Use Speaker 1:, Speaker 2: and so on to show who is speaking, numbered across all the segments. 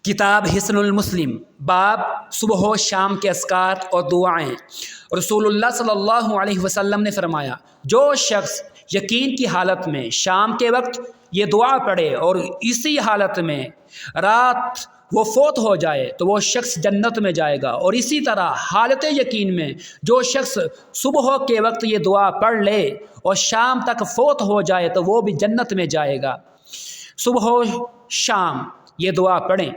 Speaker 1: کتاب حصن المسلم، باب صبح و شام کے اذکار اور دعائیں۔ رسول اللہ صلی اللہ علیہ وسلم نے فرمایا، جو شخص یقین کی حالت میں شام کے وقت یہ دعا پڑھے اور اسی حالت میں رات وہ فوت ہو جائے تو وہ شخص جنت میں جائے گا، اور اسی طرح حالت یقین میں جو شخص صبح کے وقت یہ دعا پڑھ لے اور شام تک فوت ہو جائے تو وہ بھی جنت میں جائے گا۔ صبح و شام یہ دعا پڑھیں۔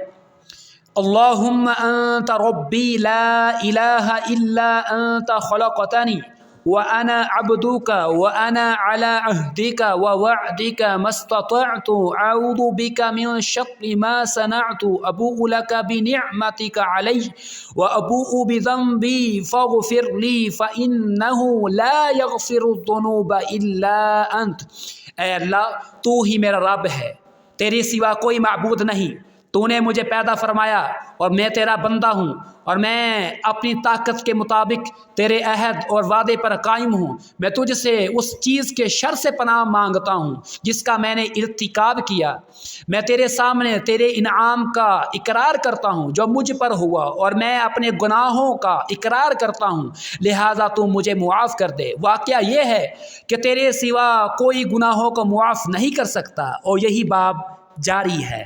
Speaker 1: اللہم انت ربی لا الہ الا انت خلقتنی وانا عبدک وانا علی عہدک ووعدک ما استطعت اعوذ بک من شر ما صنعت ابوء لک بنعمتک علی وابوء بذنبی فاغفر لی فانہ لا یغفر الذنوب الا انت۔ اے اللہ، تو ہی میرا رب ہے، تیرے سوا کوئی معبود نہیں۔ تو نے مجھے پیدا فرمایا اور میں تیرا بندہ ہوں، اور میں اپنی طاقت کے مطابق تیرے عہد اور وعدے پر قائم ہوں۔ میں تجھ سے اس چیز کے شر سے پناہ مانگتا ہوں جس کا میں نے ارتکاب کیا۔ میں تیرے سامنے تیرے انعام کا اقرار کرتا ہوں جو مجھ پر ہوا، اور میں اپنے گناہوں کا اقرار کرتا ہوں، لہٰذا تو مجھے معاف کر دے۔ واقعہ یہ ہے کہ تیرے سوا کوئی گناہوں کو معاف نہیں کر سکتا، اور یہی باب جاری ہے۔